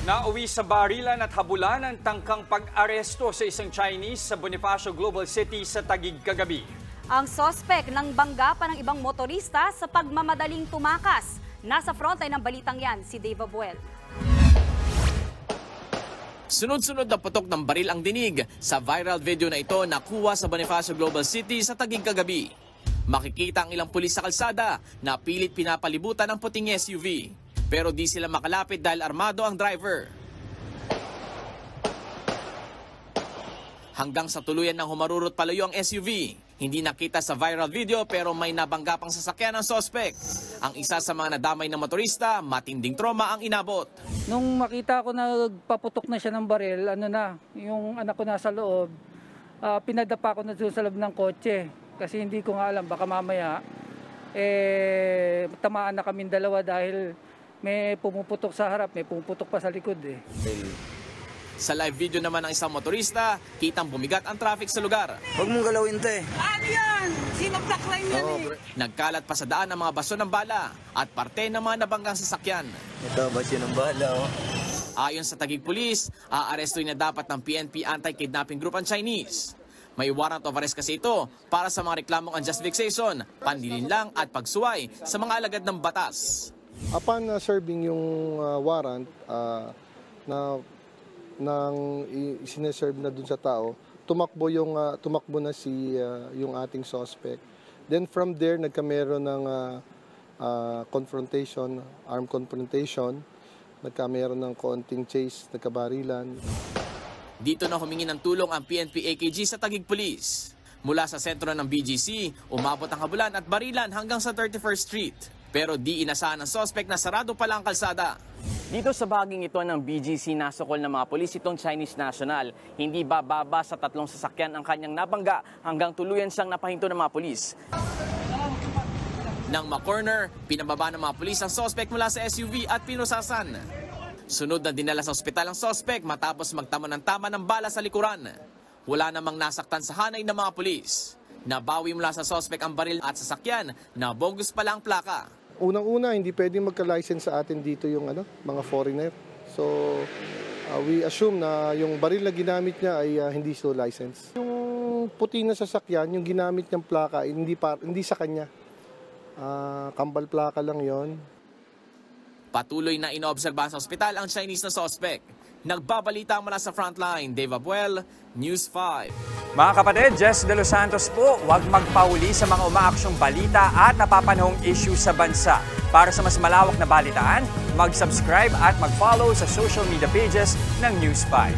Nauwi sa barilan at habulan ang tangkang pag-aresto sa isang Chinese sa Bonifacio Global City sa Taguig kagabi. Ang sospek ng bangga pa ng ibang motorista sa pagmamadaling tumakas. Nasa frontline ng balitang yan, si Dave Abuel. Sunod-sunod na putok ng baril ang dinig sa viral video na ito nakuha sa Bonifacio Global City sa Taguig kagabi. Makikita ang ilang pulis sa kalsada na pilit pinapalibutan ng puting SUV. Pero di sila makalapit dahil armado ang driver. Hanggang sa tuluyan ng humarurot palayo ang SUV. Hindi nakita sa viral video pero may nabangga pang sasakyan ng sospek. Ang isa sa mga nadamay ng motorista, matinding trauma ang inabot. Nung makita ko na nagpaputok na siya ng baril, yung anak ko nasa loob, pinadapa ko na doon sa loob ng kotse. Kasi hindi ko nga alam, baka mamaya, tamaan na kaming dalawa dahil may pumuputok sa harap, may pumuputok pa sa likod eh. Sa live video naman ng isang motorista, kitang bumigat ang traffic sa lugar. Huwag mong galawin to eh. Ano yan? Sinabtaklan yan eh. Nagkalat pa sa daan ang mga baso ng bala at parte ng mga nabanggang sasakyan. Ito, baso ng bala oh. Ayon sa Taguig Police, aarestuin na dapat ng PNP Anti-Kidnapping Group ang Chinese. May warrant of arrest kasi ito para sa mga reklamong unjust vexation, panlilinlang at pagsuway sa mga alagad ng batas. Upon serving yung warrant nang sineserve na dun sa tao, tumakbo na yung ating suspect. Then from there nagkameron ng confrontation, armed confrontation, nagkameron ng konting chase, nagkabarilan. Dito na humingi ng tulong ang PNP AKG sa Taguig Police. Mula sa sentro ng BGC, umabot ang habulan at barilan hanggang sa 31st Street. Pero di inasahan ng sospek na sarado pala ang kalsada. Dito sa bahaging ito ng BGC, nasukol ng mga pulis itong Chinese national. Hindi bababa sa 3 sasakyan ang kanyang nabangga hanggang tuluyan siyang napahinto ng mga pulis. Nang ma-corner, pinababa ng mga pulis ang sospek mula sa SUV at pinusasan. Sunod na dinala sa ospital ang sospek matapos magtamo ng tama ng bala sa likuran. Wala namang nasaktan sa hanay ng mga pulis. Nabawi mula sa sospek ang baril at sasakyan na bogus pala ang plaka. Unang-una, hindi pwedeng magka-license sa atin dito yung mga foreigner. So, we assume na yung baril na ginamit niya ay hindi so license. Yung puti na sasakyan, yung ginamit niyang plaka, hindi sa kanya. Kambal plaka lang yon. Patuloy na inoobserbahan sa ospital ang Chinese na sospek. Nagbabalita mula sa frontline, Dave Abuel, News 5. Mga kapatid, Jess De Los Santos po, huwag magpahuli sa mga umaaksyong balita at napapanahong issue sa bansa. Para sa mas malawak na balitaan, mag-subscribe at mag-follow sa social media pages ng News 5.